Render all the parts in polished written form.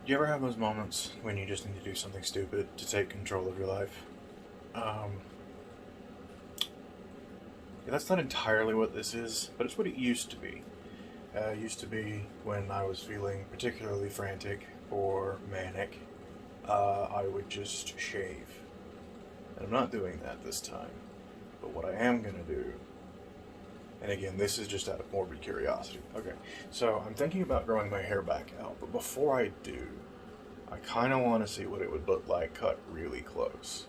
Do you ever have those moments when you just need to do something stupid to take control of your life? Um, yeah, that's not entirely what this is, but it's what it used to be. It used to be when I was feeling particularly frantic or manic, I would just shave. And I'm not doing that this time. But what I am going to do, and again, this is just out of morbid curiosity. Okay, so I'm thinking about growing my hair back out, but before I do, I kind of want to see what it would look like cut really close.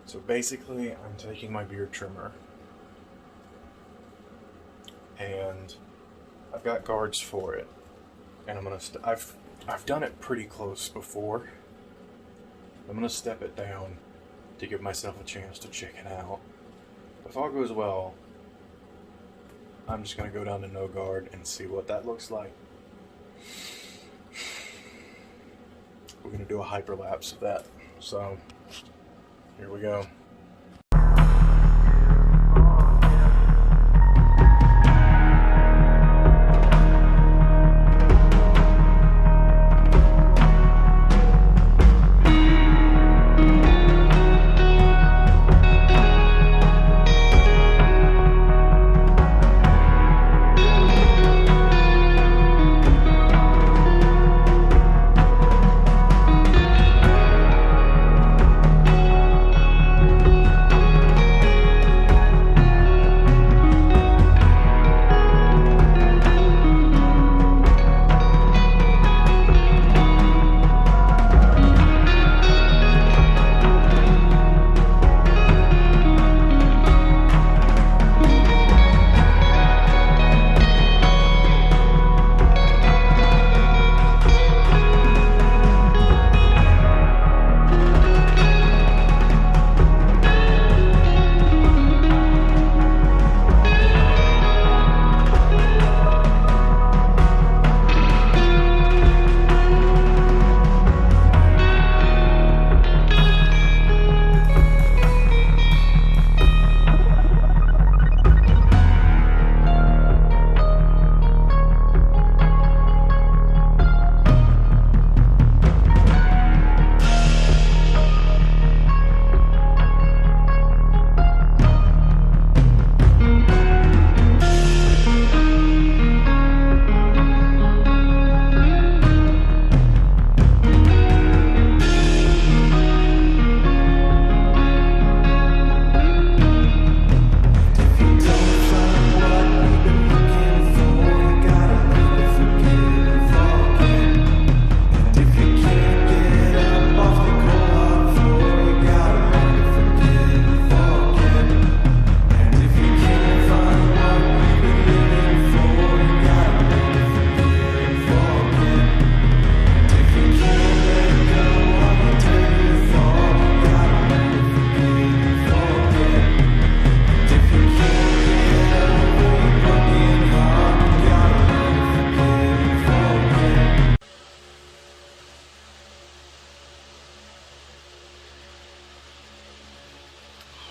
So basically, I'm taking my beard trimmer, and I've got guards for it, and I've done it pretty close before. I'm gonna step it down to give myself a chance to chicken out. If all goes well, I'm just gonna go down to no guard and see what that looks like. We're gonna do a hyperlapse of that. So, here we go.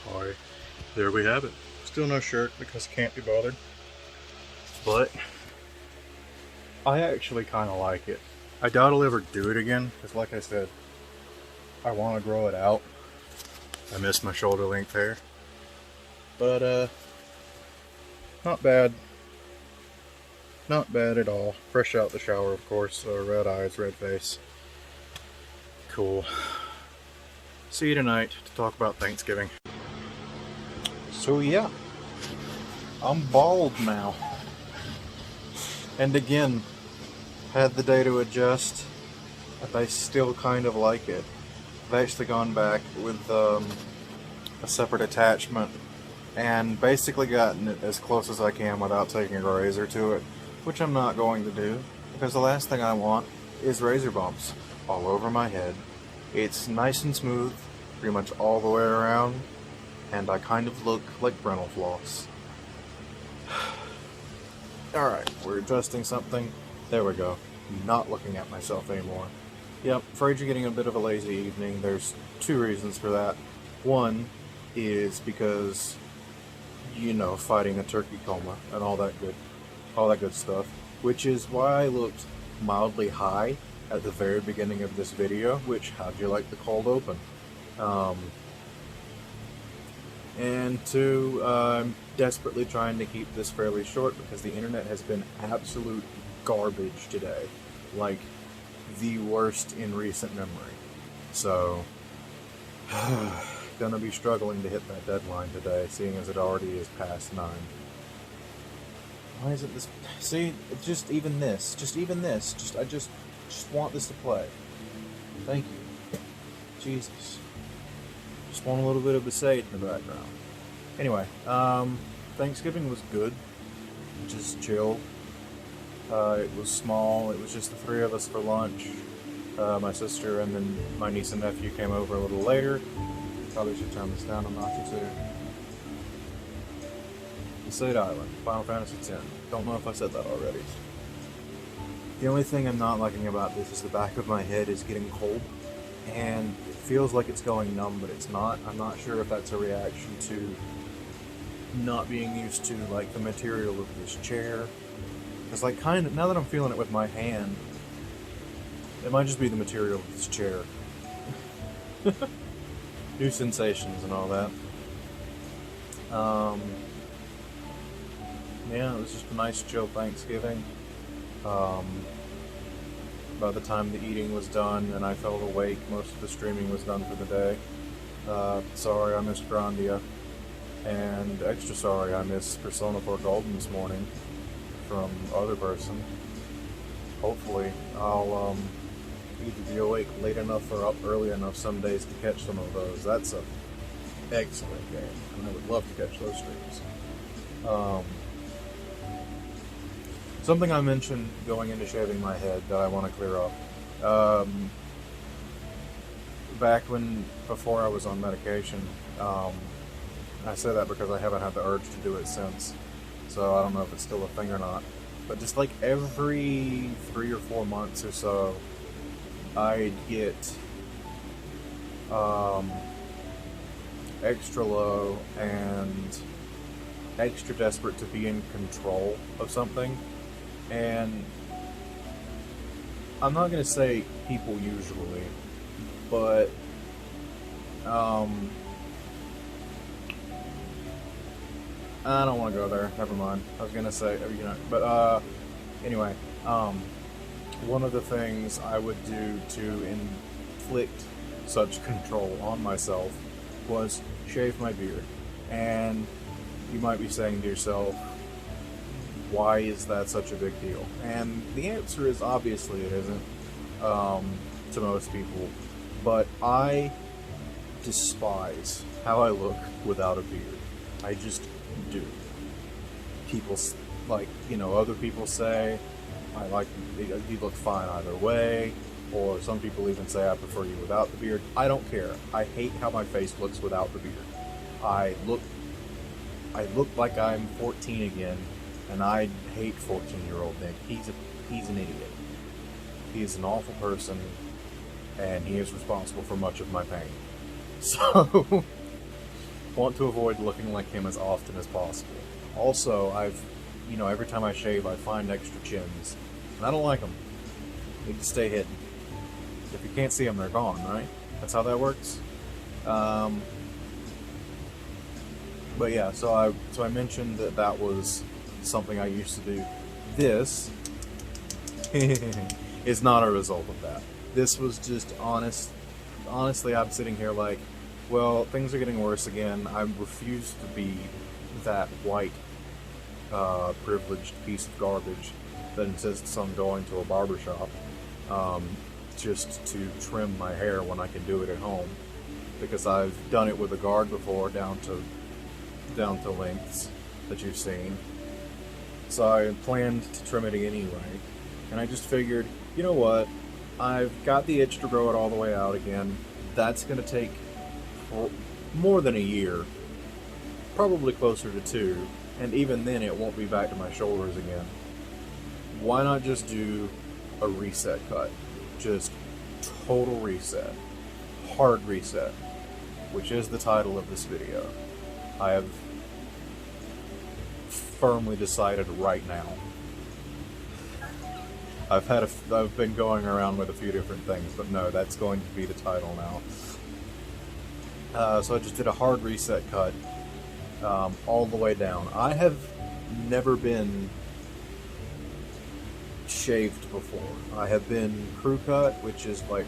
Alright, there we have it. Still no shirt because I can't be bothered. But I actually kind of like it. I doubt I'll ever do it again because, like I said, I want to grow it out. I miss my shoulder length hair. But, not bad. Not bad at all. Fresh out the shower, of course. Red eyes, red face. Cool. See you tonight to talk about Thanksgiving. So yeah, I'm bald now. And again, had the day to adjust, but I still kind of like it. I've actually gone back with a separate attachment and basically gotten it as close as I can without taking a razor to it, which I'm not going to do, because the last thing I want is razor bumps all over my head. It's nice and smooth, pretty much all the way around, and I kind of look like Brental floss. Alright, we're adjusting something. There we go. Not looking at myself anymore. Yep, afraid you're getting a bit of a lazy evening. There's two reasons for that. One is because, you know, fighting a turkey coma and all that good stuff, which is why I looked mildly high at the very beginning of this video, which, how'd you like the cold open? And two, I'm desperately trying to keep this fairly short because the internet has been absolute garbage today. Like, the worst in recent memory. So, gonna be struggling to hit that deadline today, seeing as it already is past 9. Why isn't this... See, just even this, I just want this to play. Thank you. Jesus. Just want a little bit of the Besaid in the background. Anyway, Thanksgiving was good. Just chill. It was small. It was just the 3 of us for lunch. My sister and then my niece and nephew came over a little later. Probably should turn this down a notch or 2. Besaid Island, Final Fantasy X. Don't know if I said that already. The only thing I'm not liking about this is the back of my head is getting cold. And it feels like it's going numb, but it's not. I'm not sure if that's a reaction to not being used to, like, the material of this chair. Because, like, kind of, now that I'm feeling it with my hand, it might just be the material of this chair. New sensations and all that. Yeah, it was just a nice, chill Thanksgiving. By the time the eating was done and I felt awake, most of the streaming was done for the day. Sorry I missed Grandia. And extra sorry I missed Persona 4 Golden this morning from other person. Hopefully I'll either be awake late enough or up early enough some days to catch some of those. That's an excellent game, and I would love to catch those streams. Something I mentioned going into shaving my head that I want to clear up. Before I was on medication, I say that because I haven't had the urge to do it since, so I don't know if it's still a thing or not. But just like every 3 or 4 months or so, I'd get extra low and extra desperate to be in control of something. And I'm not going to say people usually, but I don't want to go there. Never mind. I was going to say, but anyway, one of the things I would do to inflict such control on myself was shave my beard. And you might be saying to yourself, why is that such a big deal? And the answer is obviously it isn't to most people, but I despise how I look without a beard. I just do. People, like, other people say, I like, you look fine either way, or some people even say I prefer you without the beard. I don't care. I hate how my face looks without the beard. I look like I'm 14 again, and I hate 14-year-old Nick. He's an idiot. He is an awful person, and he is responsible for much of my pain. So, want to avoid looking like him as often as possible. Also, every time I shave, I find extra chins, and I don't like them. They need to stay hidden. If you can't see them, they're gone, right? That's how that works. But yeah, so I mentioned that was something I used to do. This is not a result of that. This was just honestly, I'm sitting here like, well, things are getting worse again. I refuse to be that white, privileged piece of garbage that insists on going to a barbershop just to trim my hair when I can do it at home. Because I've done it with a guard before, down to lengths that you've seen. So I planned to trim it anyway, and I just figured, you know what, I've got the itch to grow it all the way out again. That's going to take more than a year, probably closer to 2, and even then it won't be back to my shoulders again. Why not just do a reset cut? Just total reset. Hard reset, which is the title of this video. I have firmly decided right now. I've been going around with a few different things, but no, that's going to be the title now. So I just did a hard reset cut, all the way down. I have never been shaved before. I have been crew cut, which is like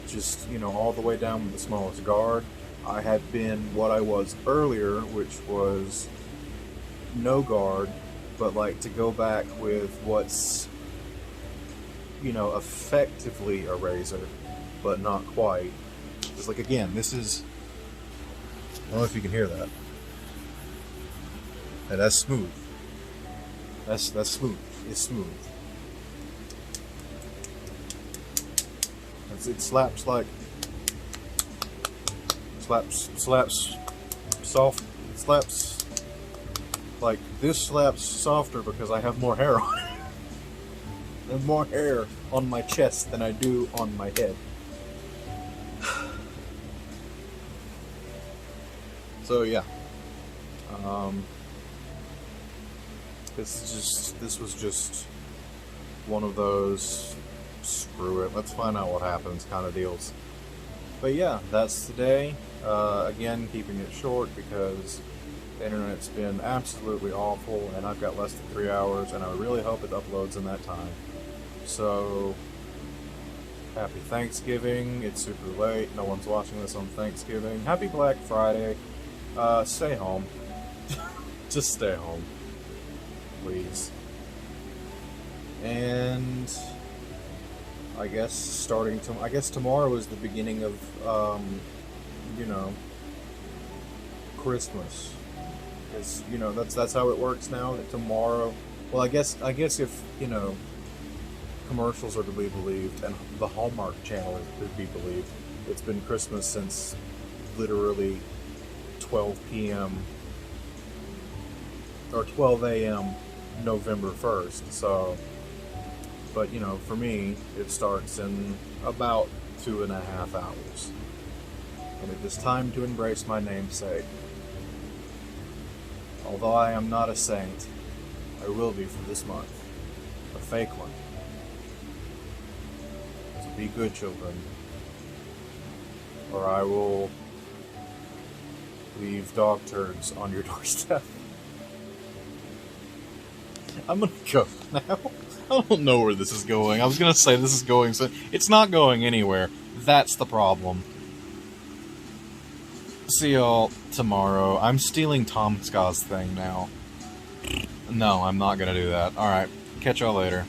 just, you know, all the way down with the smallest guard. I have been what I was earlier, which was no guard, but like to go back with what's, you know, effectively a razor, but not quite. Just like, again, this is, I don't know if you can hear that. And that's smooth. That's smooth. It's smooth. It slaps like slaps soft. It slaps like this. Slaps softer because I have more hair on it. I have more hair on my chest than I do on my head. So yeah, this was just one of those screw it, let's find out what happens kind of deals. But yeah, that's today. Again, keeping it short because the internet's been absolutely awful and I've got less than 3 hours and I really hope it uploads in that time. So, happy Thanksgiving. It's super late. No one's watching this on Thanksgiving. Happy Black Friday. Stay home. Just stay home. Please. And I guess I guess tomorrow is the beginning of, you know, Christmas. Because, you know, that's how it works now. That tomorrow, well, I guess if, you know, commercials are to be believed and the Hallmark Channel is to be believed, it's been Christmas since literally 12 p.m. or 12 a.m. November 1st. So, but you know, for me, it starts in about 2.5 hours. And it is time to embrace my namesake. Although I am not a saint, I will be for this month. A fake one. So be good, children. Or I will leave dog turds on your doorstep. I'm gonna go now. I don't know where this is going. I was gonna say this is going, so it's not going anywhere. That's the problem. See y'all tomorrow. I'm stealing Tom Scott's thing now. No, I'm not gonna do that. Alright, catch y'all later.